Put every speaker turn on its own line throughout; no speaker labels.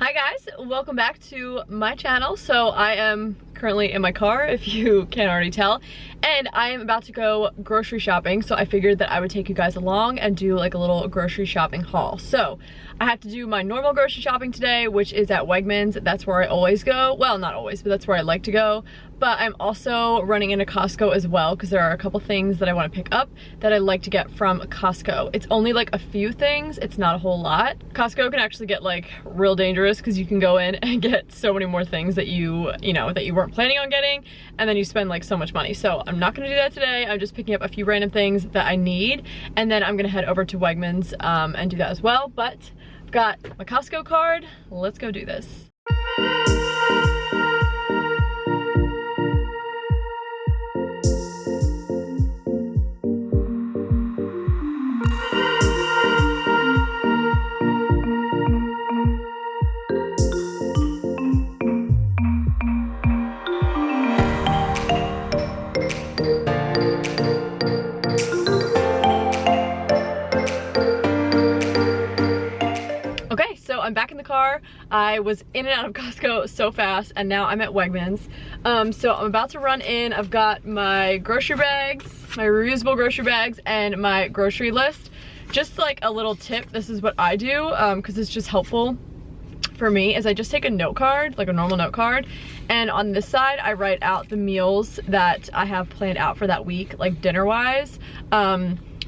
Hi guys, welcome back to my channel. So I am currently in my car, if you can't already tell, and I am about to go grocery shopping, so I figured that I would take you guys along and do like a little grocery shopping haul. So I have to do my normal grocery shopping today, which is at Wegmans. That's where I always go. Well, not always, but that's where I like to go. But I'm also running into Costco as well because there are a couple things that I want to pick up that I like to get from Costco. It's only like a few things, it's not a whole lot. Costco can actually get like real dangerous because you can go in and get so many more things that you weren't planning on getting, and then you spend like so much money. So I'm not gonna do that today. I'm just picking up a few random things that I need, and then I'm gonna head over to Wegmans and do that as well. But I've got my Costco card. Let's go do this. I'm back in the car. I was in and out of Costco so fast, and now I'm at Wegmans. So I'm about to run in. I've got my grocery bags, my reusable grocery bags, and my grocery list. Just like a little tip, this is what I do, because it's just helpful for me, is I just take a note card, like a normal note card, and on this side I write out the meals that I have planned out for that week, like dinner-wise.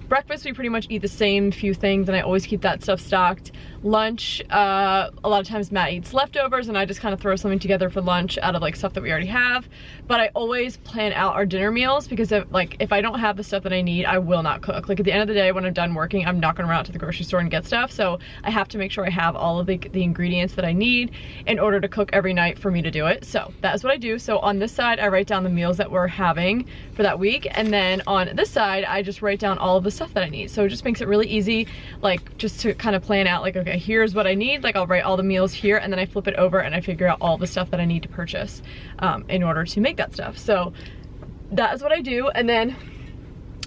Breakfast, we pretty much eat the same few things, and I always keep that stuff stocked. Lunch, a lot of times Matt eats leftovers, and I just kind of throw something together for lunch out of like stuff that we already have. But I always plan out our dinner meals because if I don't have the stuff that I need, I will not cook. Like at the end of the day, when I'm done working, I'm not gonna run out to the grocery store and get stuff. So I have to make sure I have all of the ingredients that I need in order to cook every night for me to do it. So that is what I do. So on this side, I write down the meals that we're having for that week, and then on this side, I just write down all of the stuff that I need. So it just makes it really easy, like just to kind of plan out, like, okay, here's what I need. Like I'll write all the meals here, and then I flip it over and I figure out all the stuff that I need to purchase in order to make that stuff. So that is what I do. And then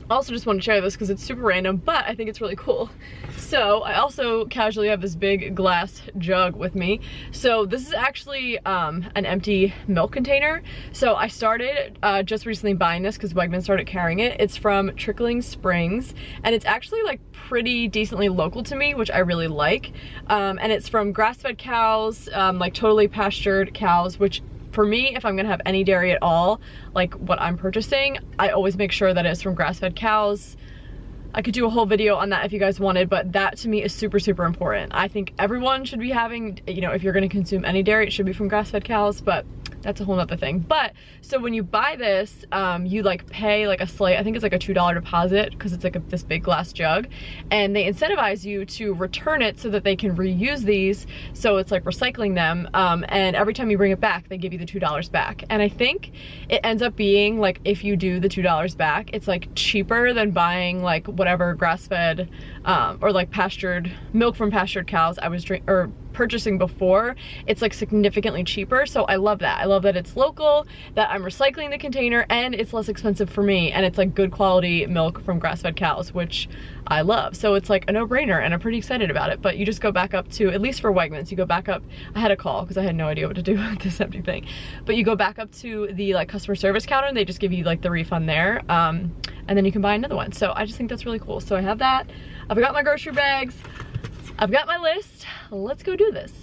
also just want to share this because it's super random, but I think it's really cool. So I also casually have this big glass jug with me. So this is actually an empty milk container. So I started just recently buying this because Wegmans started carrying it. It's from Trickling Springs, and it's actually like pretty decently local to me, which I really like. And it's from grass-fed cows, like totally pastured cows, which for me, if I'm gonna have any dairy at all, like what I'm purchasing, I always make sure that it's from grass-fed cows. I could do a whole video on that if you guys wanted, but that to me is super, super important. I think everyone should be having, if you're gonna consume any dairy, it should be from grass-fed cows, but that's a whole nother thing. But so when you buy this, you like pay like a slight, I think it's like a $2 deposit because it's like this big glass jug, and they incentivize you to return it so that they can reuse these. So it's like recycling them, and every time you bring it back, they give you the $2 back. And I think it ends up being like, if you do the $2 back, it's like cheaper than buying like whatever grass-fed or like pastured milk from pastured cows I was purchasing before. It's like significantly cheaper. So I love that. I love that it's local, that I'm recycling the container, and it's less expensive for me, and it's like good quality milk from grass-fed cows, which I love. So it's like a no-brainer, and I'm pretty excited about it. But you just go back up to, at least for Wegmans, you go back up. I had a call because I had no idea what to do with this empty thing, but you go back up to the like customer service counter, and they just give you like the refund there, and then you can buy another one. So I just think that's really cool. So I have that. I've got my grocery bags, I've got my list. Let's go do this.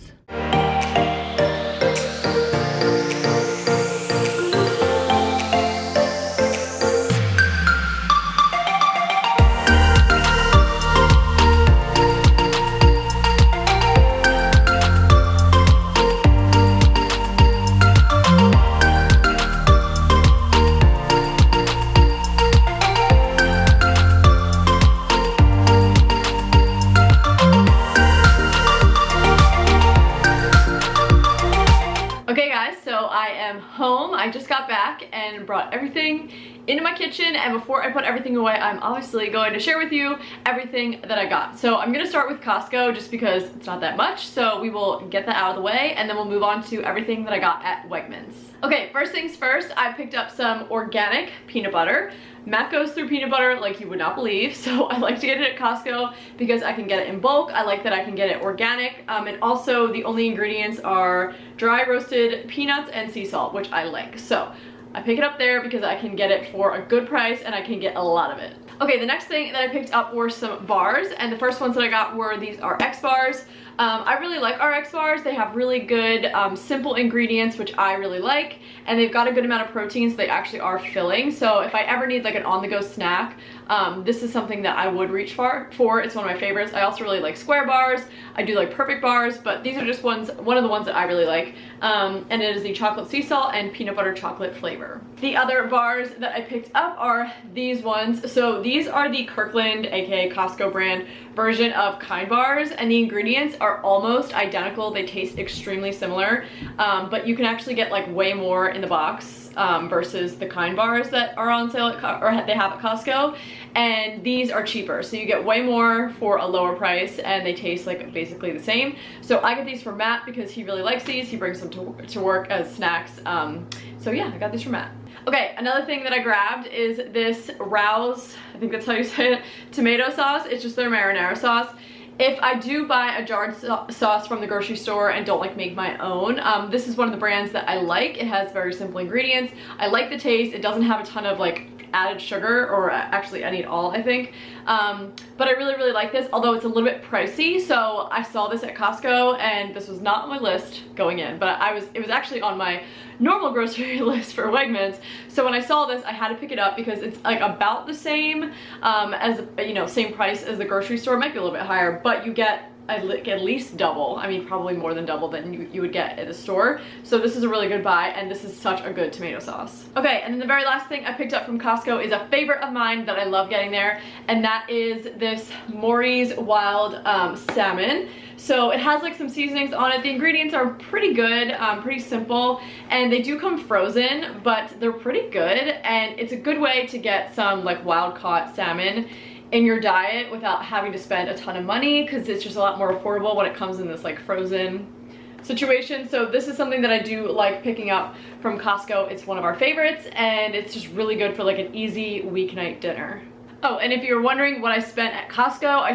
Home. I just got back and brought everything into my kitchen, and before I put everything away, I'm obviously going to share with you everything that I got. So I'm gonna start with Costco just because it's not that much, so we will get that out of the way, and then we'll move on to everything that I got at Wegmans. Okay, first things first, I picked up some organic peanut butter. Matt goes through peanut butter like you would not believe, so I like to get it at Costco because I can get it in bulk. I like that I can get it organic, and also the only ingredients are dry roasted peanuts and sea salt, which I like. So I pick it up there because I can get it for a good price and I can get a lot of it. Okay, the next thing that I picked up were some bars, and the first ones that I got were these RX bars. I really like RX bars. They have really good simple ingredients, which I really like, and they've got a good amount of protein, so they actually are filling. So if I ever need like an on-the-go snack, this is something that I would reach for. It's one of my favorites. I also really like square bars. I do like perfect bars, but these are just one of the ones that I really like, and it is the chocolate sea salt and peanut butter chocolate flavor. The other bars that I picked up are these ones. So these are the Kirkland, aka Costco brand version of Kind bars, and the ingredients are almost identical. They taste extremely similar, but you can actually get like way more in the box versus the Kind bars that are on sale or they have at Costco, and these are cheaper, so you get way more for a lower price, and they taste like basically the same. So I get these for Matt because he really likes these. He brings them to work as snacks. So yeah, I got these for Matt. Okay, another thing that I grabbed is this Rouse, I think that's how you say it, tomato sauce. It's just their marinara sauce. If I do buy a jarred sauce from the grocery store and don't like make my own, this is one of the brands that I like. It has very simple ingredients. I like the taste. It doesn't have a ton of like added sugar, or actually any at all, I think. But I really like this, although it's a little bit pricey. So I saw this at Costco, and this was not on my list going in, but it was actually on my normal grocery list for Wegmans. So when I saw this, I had to pick it up because it's like about the same as, you know, same price as the grocery store. It might be a little bit higher, but you get at least double. I mean, probably more than double than you would get at the store. So this is a really good buy, and this is such a good tomato sauce. Okay, and then the very last thing I picked up from Costco is a favorite of mine that I love getting there, and that is this Morrie's Wild Salmon. So it has like some seasonings on it. The ingredients are pretty good, pretty simple, and they do come frozen, but they're pretty good, and it's a good way to get some like wild caught salmon in your diet without having to spend a ton of money, because it's just a lot more affordable when it comes in this like frozen situation. So this is something that I do like picking up from Costco. It's one of our favorites, and it's just really good for like an easy weeknight dinner. Oh, and if you're wondering what I spent at Costco,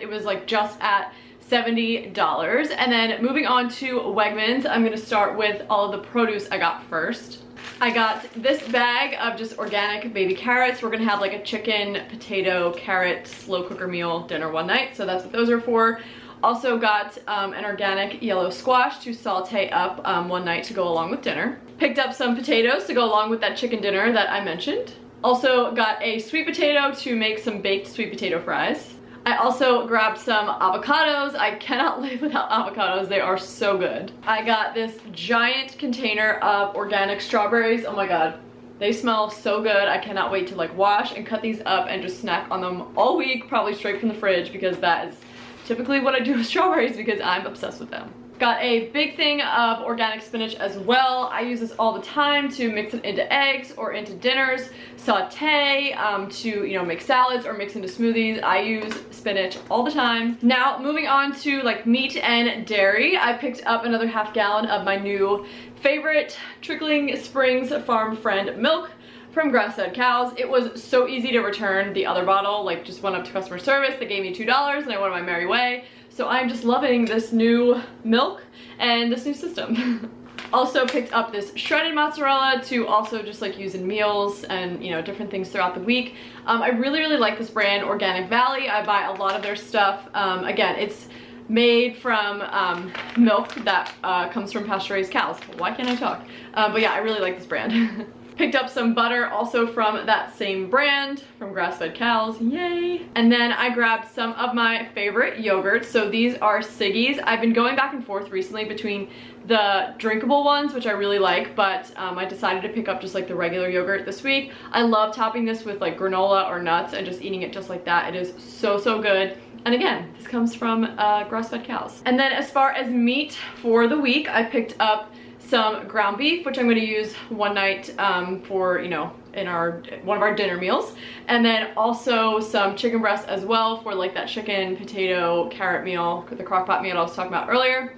it was like just at $70. And then moving on to Wegmans, I'm gonna start with all of the produce I got first. I got this bag of just organic baby carrots. We're gonna have like a chicken, potato, carrot, slow cooker meal dinner one night, so that's what those are for. Also got an organic yellow squash to saute up one night to go along with dinner. Picked up some potatoes to go along with that chicken dinner that I mentioned. Also got a sweet potato to make some baked sweet potato fries. I also grabbed some avocados. I cannot live without avocados. They are so good. I got this giant container of organic strawberries. Oh my god, they smell so good. I cannot wait to like wash and cut these up and just snack on them all week, probably straight from the fridge, because that is typically what I do with strawberries because I'm obsessed with them. Got a big thing of organic spinach as well. I use this all the time to mix it into eggs or into dinners, saute, to, you know, make salads or mix into smoothies. I use spinach all the time. Now, moving on to like meat and dairy, I picked up another half gallon of my new favorite Trickling Springs Farm Friend milk from grass-fed cows. It was so easy to return the other bottle, like just went up to customer service, they gave me $2 and I went on my merry way. So I'm just loving this new milk and this new system. Also picked up this shredded mozzarella to also just like use in meals and, you know, different things throughout the week. I really like this brand, Organic Valley. I buy a lot of their stuff. Again, it's made from milk that comes from pasture-raised cows. Why can't I talk? But yeah, I really like this brand. Picked up some butter also from that same brand, from grass-fed cows, yay! And then I grabbed some of my favorite yogurts. So these are Siggi's. I've been going back and forth recently between the drinkable ones, which I really like, but I decided to pick up just like the regular yogurt this week. I love topping this with like granola or nuts and just eating it just like that. It is so good. And again, this comes from grass-fed cows. And then as far as meat for the week, I picked up some ground beef, which I'm going to use one night for, you know, in one of our dinner meals, and then also some chicken breast as well for like that chicken, potato, carrot meal, the crock pot meal I was talking about earlier.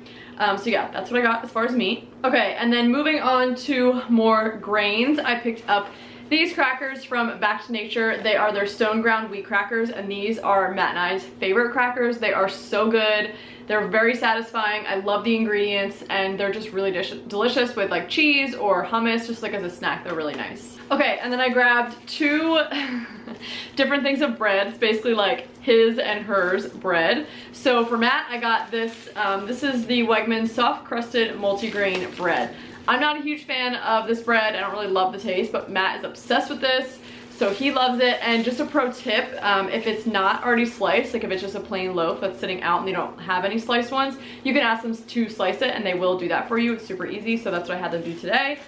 So yeah, that's what I got as far as meat. Okay, and then moving on to more grains, I picked up these crackers from Back to Nature. They are their stone ground wheat crackers, and these are Matt and I's favorite crackers. They are so good. They're very satisfying. I love the ingredients, and they're just really delicious with like cheese or hummus, just like as a snack. They're really nice. Okay, and then I grabbed two different things of bread. It's basically like his and hers bread. So for Matt, I got this. This is the Wegmans soft crusted multigrain bread. I'm not a huge fan of this bread. I don't really love the taste, but Matt is obsessed with this, so he loves it. And just a pro tip, if it's not already sliced, like if it's just a plain loaf that's sitting out and they don't have any sliced ones, you can ask them to slice it and they will do that for you. It's super easy, so that's what I had them do today.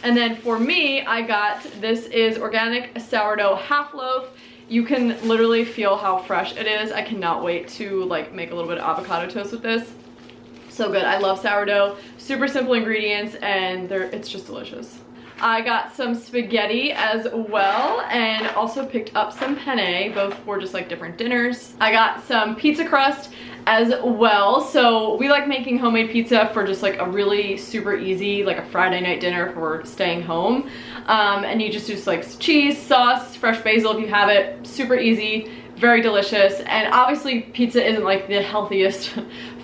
And then for me, I got, this is organic sourdough half loaf. You can literally feel how fresh it is. I cannot wait to like make a little bit of avocado toast with this. So good. I love sourdough. Super simple ingredients, and it's just delicious. I got some spaghetti as well, and also picked up some penne, both for just like different dinners. I got some pizza crust as well. So we like making homemade pizza for just like a really super easy, like a Friday night dinner if we're staying home. And you just do like cheese, sauce, fresh basil if you have it. Super easy, very delicious. And obviously pizza isn't like the healthiest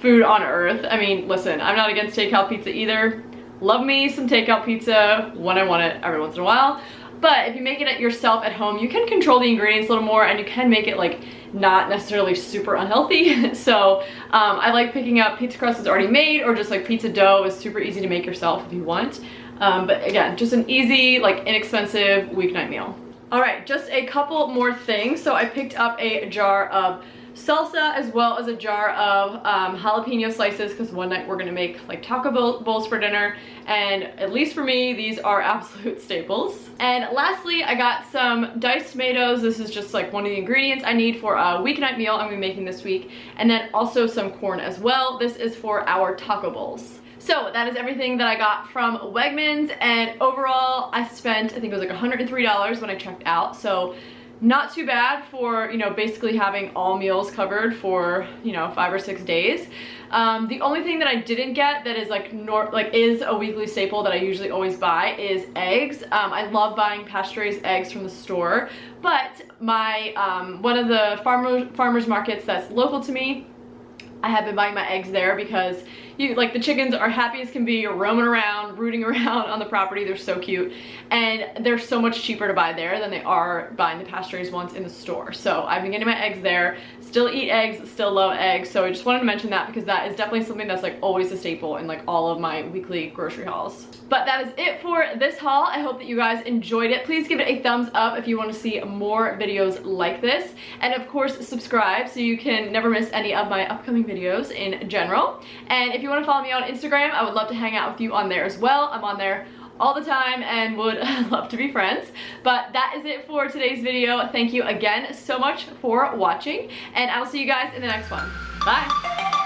food on earth. I mean, listen, I'm not against takeout pizza either. Love me some takeout pizza when I want it every once in a while. But if you make it yourself at home, you can control the ingredients a little more, and you can make it like not necessarily super unhealthy. So I like picking up pizza crust that's already made, or just like pizza dough is super easy to make yourself if you want. But again, just an easy, like inexpensive weeknight meal. All right, just a couple more things. So I picked up a jar of salsa as well as a jar of jalapeno slices, because one night we're gonna make like taco bowls for dinner, and at least for me these are absolute staples. And lastly, I got some diced tomatoes. This is just like one of the ingredients I need for a weeknight meal I'm gonna be making this week, and then also some corn as well. This is for our taco bowls. So that is everything that I got from Wegmans, and overall I spent, I think it was like $103 when I checked out. So not too bad for, you know, basically having all meals covered for, you know, 5 or 6 days. The only thing that I didn't get that is like is a weekly staple that I usually always buy is eggs. I love buying pasture-raised eggs from the store, but my one of the farmers markets that's local to me, I have been buying my eggs there because the chickens are happy as can be, roaming around, rooting around on the property. They're so cute, and they're so much cheaper to buy there than they are buying the pasture-raised ones in the store. So I've been getting my eggs there. Still eat eggs, still love eggs. So I just wanted to mention that because that is definitely something that's like always a staple in like all of my weekly grocery hauls. But that is it for this haul. I hope that you guys enjoyed it. Please give it a thumbs up if you want to see more videos like this, and of course subscribe so you can never miss any of my upcoming videos in general. And if you want to follow me on Instagram, I would love to hang out with you on there as well. I'm on there all the time and would love to be friends. But that is it for today's video. Thank you again so much for watching, and I'll see you guys in the next one. Bye.